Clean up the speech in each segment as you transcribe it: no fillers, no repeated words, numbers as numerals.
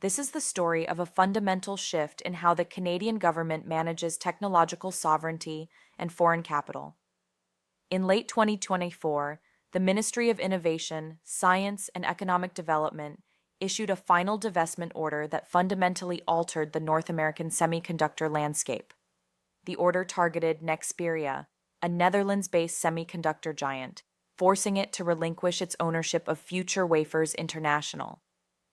This is the story of a fundamental shift in how the Canadian government manages technological sovereignty and foreign capital. In late 2024, the Ministry of Innovation, Science, and Economic Development issued a final divestment order that fundamentally altered the North American semiconductor landscape. The order targeted Nexperia, a Netherlands-based semiconductor giant, forcing it to relinquish its ownership of Future Wafers International.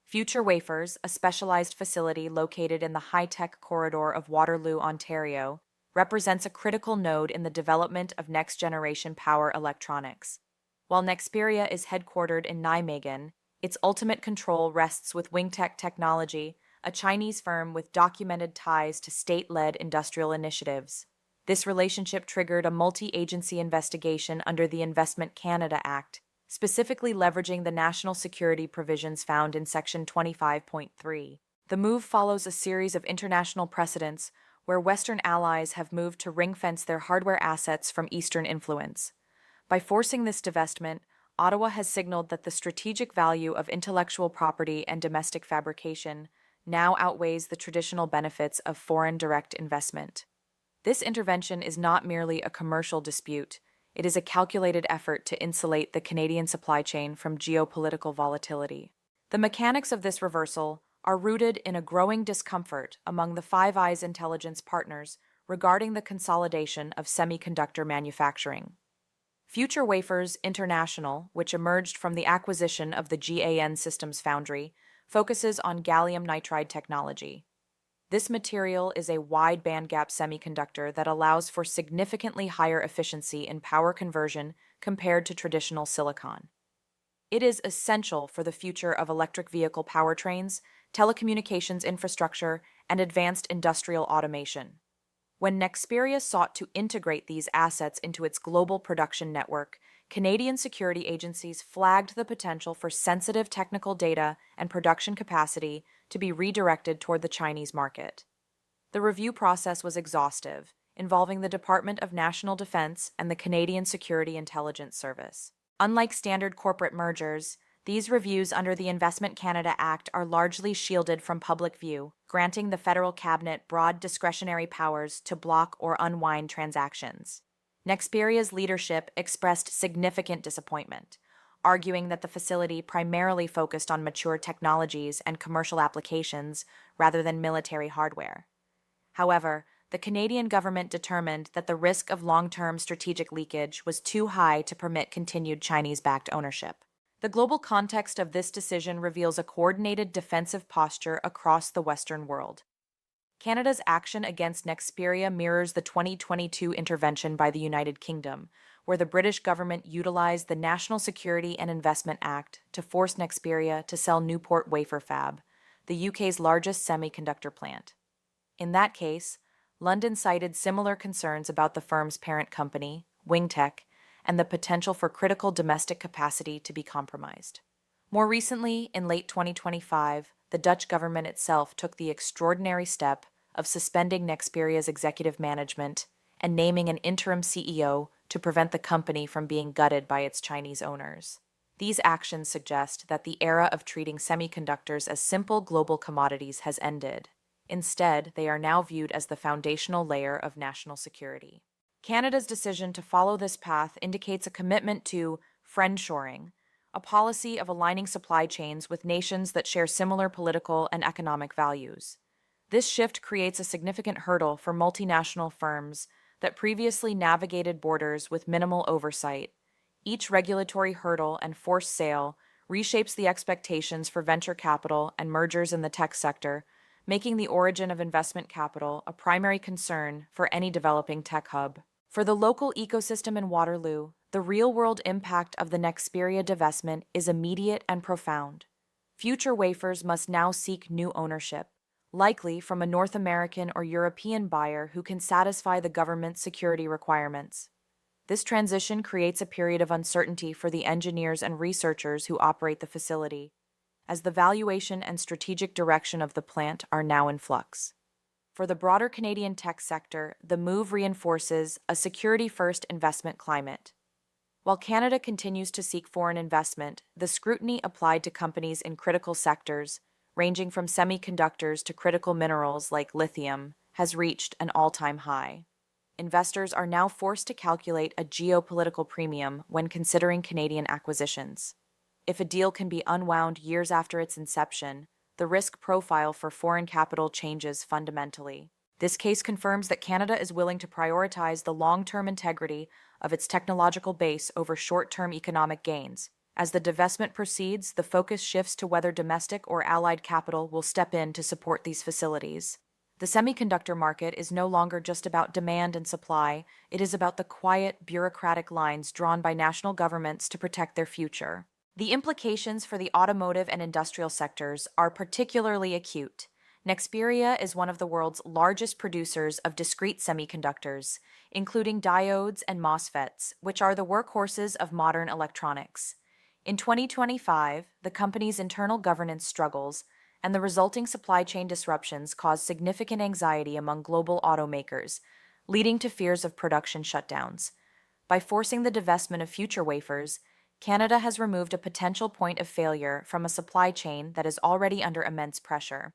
Future Wafers, a specialized facility located in the high-tech corridor of Waterloo, Ontario, represents a critical node in the development of next-generation power electronics. While Nexperia is headquartered in Nijmegen, its ultimate control rests with Wingtech Technology, a Chinese firm with documented ties to state-led industrial initiatives. This relationship triggered a multi-agency investigation under the Investment Canada Act, specifically leveraging the national security provisions found in Section 25.3. The move follows a series of international precedents where Western allies have moved to ring-fence their hardware assets from Eastern influence. By forcing this divestment, Ottawa has signaled that the strategic value of intellectual property and domestic fabrication now outweighs the traditional benefits of foreign direct investment. This intervention is not merely a commercial dispute, it is a calculated effort to insulate the Canadian supply chain from geopolitical volatility. The mechanics of this reversal are rooted in a growing discomfort among the Five Eyes intelligence partners regarding the consolidation of semiconductor manufacturing. Future Wafers International, which emerged from the acquisition of the GAN Systems Foundry, focuses on gallium nitride technology. This material is a wide bandgap semiconductor that allows for significantly higher efficiency in power conversion compared to traditional silicon. It is essential for the future of electric vehicle powertrains, telecommunications infrastructure, and advanced industrial automation. When Nexperia sought to integrate these assets into its global production network, Canadian security agencies flagged the potential for sensitive technical data and production capacity to be redirected toward the Chinese market. The review process was exhaustive, involving the Department of National Defense and the Canadian Security Intelligence Service. Unlike standard corporate mergers, these reviews under the Investment Canada Act are largely shielded from public view, granting the federal cabinet broad discretionary powers to block or unwind transactions. Nexperia's leadership expressed significant disappointment, arguing that the facility primarily focused on mature technologies and commercial applications rather than military hardware. However, the Canadian government determined that the risk of long-term strategic leakage was too high to permit continued Chinese-backed ownership. The global context of this decision reveals a coordinated defensive posture across the Western world. Canada's action against Nexperia mirrors the 2022 intervention by the United Kingdom, where the British government utilized the National Security and Investment Act to force Nexperia to sell Newport Wafer Fab, the UK's largest semiconductor plant. In that case, London cited similar concerns about the firm's parent company, Wingtech, and the potential for critical domestic capacity to be compromised. More recently, in late 2025, the Dutch government itself took the extraordinary step of suspending Nexperia's executive management and naming an interim CEO to prevent the company from being gutted by its Chinese owners. These actions suggest that the era of treating semiconductors as simple global commodities has ended. Instead, they are now viewed as the foundational layer of national security. Canada's decision to follow this path indicates a commitment to friendshoring, a policy of aligning supply chains with nations that share similar political and economic values. This shift creates a significant hurdle for multinational firms that previously navigated borders with minimal oversight. Each regulatory hurdle and forced sale reshapes the expectations for venture capital and mergers in the tech sector, making the origin of investment capital a primary concern for any developing tech hub. For the local ecosystem in Waterloo, the real-world impact of the Nexperia divestment is immediate and profound. Future Wafers must now seek new ownership, likely from a North American or European buyer who can satisfy the government's security requirements. This transition creates a period of uncertainty for the engineers and researchers who operate the facility, as the valuation and strategic direction of the plant are now in flux. For the broader Canadian tech sector, the move reinforces a security-first investment climate. While Canada continues to seek foreign investment, the scrutiny applied to companies in critical sectors ranging from semiconductors to critical minerals like lithium, has reached an all-time high. Investors are now forced to calculate a geopolitical premium when considering Canadian acquisitions. If a deal can be unwound years after its inception, the risk profile for foreign capital changes fundamentally. This case confirms that Canada is willing to prioritize the long-term integrity of its technological base over short-term economic gains. As the divestment proceeds, the focus shifts to whether domestic or allied capital will step in to support these facilities. The semiconductor market is no longer just about demand and supply, it is about the quiet, bureaucratic lines drawn by national governments to protect their future. The implications for the automotive and industrial sectors are particularly acute. Nexperia is one of the world's largest producers of discrete semiconductors, including diodes and MOSFETs, which are the workhorses of modern electronics. In 2025, the company's internal governance struggles and the resulting supply chain disruptions caused significant anxiety among global automakers, leading to fears of production shutdowns. By forcing the divestment of future wafers, Canada has removed a potential point of failure from a supply chain that is already under immense pressure.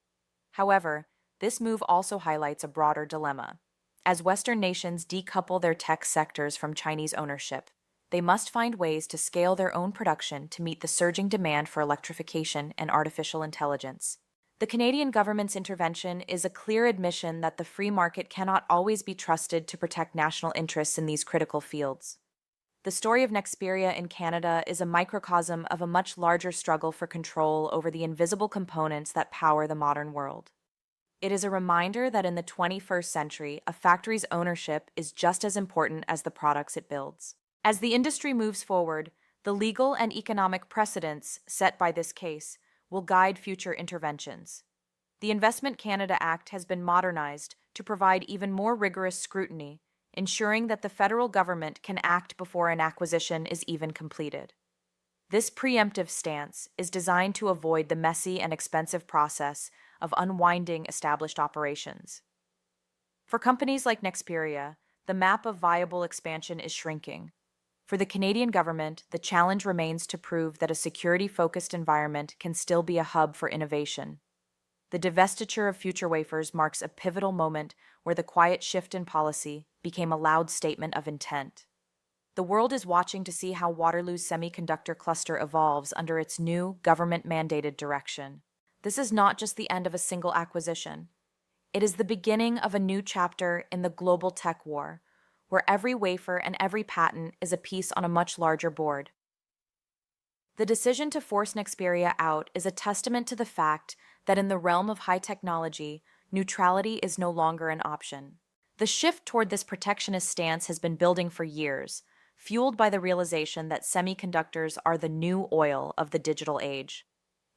However, this move also highlights a broader dilemma. As Western nations decouple their tech sectors from Chinese ownership, they must find ways to scale their own production to meet the surging demand for electrification and artificial intelligence. The Canadian government's intervention is a clear admission that the free market cannot always be trusted to protect national interests in these critical fields. The story of Nexperia in Canada is a microcosm of a much larger struggle for control over the invisible components that power the modern world. It is a reminder that in the 21st century, a factory's ownership is just as important as the products it builds. As the industry moves forward, the legal and economic precedents set by this case will guide future interventions. The Investment Canada Act has been modernized to provide even more rigorous scrutiny, ensuring that the federal government can act before an acquisition is even completed. This preemptive stance is designed to avoid the messy and expensive process of unwinding established operations. For companies like Nexperia, the map of viable expansion is shrinking. For the Canadian government, the challenge remains to prove that a security-focused environment can still be a hub for innovation. The divestiture of future wafers marks a pivotal moment where the quiet shift in policy became a loud statement of intent. The world is watching to see how Waterloo's semiconductor cluster evolves under its new, government-mandated direction. This is not just the end of a single acquisition. It is the beginning of a new chapter in the global tech war, where every wafer and every patent is a piece on a much larger board. The decision to force Nexperia out is a testament to the fact that in the realm of high technology, neutrality is no longer an option. The shift toward this protectionist stance has been building for years, fueled by the realization that semiconductors are the new oil of the digital age.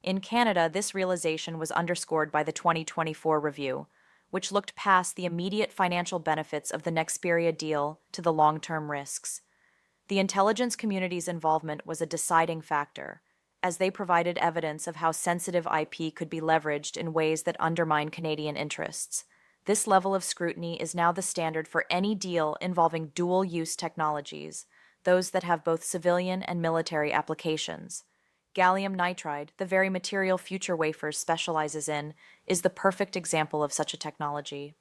In Canada, this realization was underscored by the 2024 review, which looked past the immediate financial benefits of the Nexperia deal to the long-term risks. The intelligence community's involvement was a deciding factor, as they provided evidence of how sensitive IP could be leveraged in ways that undermine Canadian interests. This level of scrutiny is now the standard for any deal involving dual-use technologies, those that have both civilian and military applications. Gallium nitride, the very material future wafers specializes in, is the perfect example of such a technology.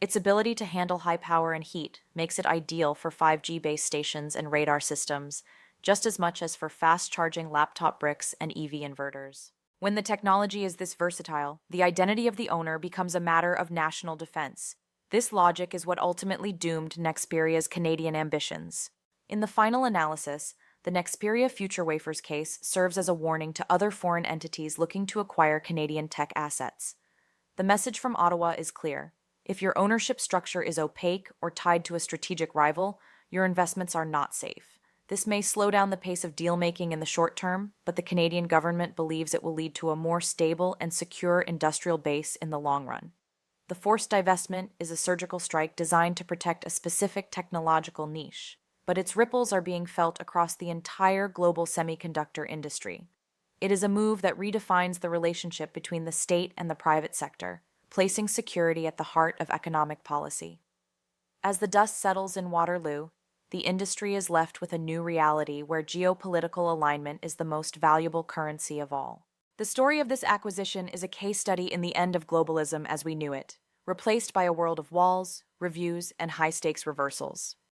Its ability to handle high power and heat makes it ideal for 5G base stations and radar systems, just as much as for fast-charging laptop bricks and EV inverters. When the technology is this versatile, the identity of the owner becomes a matter of national defense. This logic is what ultimately doomed Nexperia's Canadian ambitions. In the final analysis, the Nexperia Future Wafers case serves as a warning to other foreign entities looking to acquire Canadian tech assets. The message from Ottawa is clear. If your ownership structure is opaque or tied to a strategic rival, your investments are not safe. This may slow down the pace of deal-making in the short term, but the Canadian government believes it will lead to a more stable and secure industrial base in the long run. The forced divestment is a surgical strike designed to protect a specific technological niche, but its ripples are being felt across the entire global semiconductor industry. It is a move that redefines the relationship between the state and the private sector, placing security at the heart of economic policy. As the dust settles in Waterloo, the industry is left with a new reality where geopolitical alignment is the most valuable currency of all. The story of this acquisition is a case study in the end of globalism as we knew it, replaced by a world of walls, reviews, and high-stakes reversals.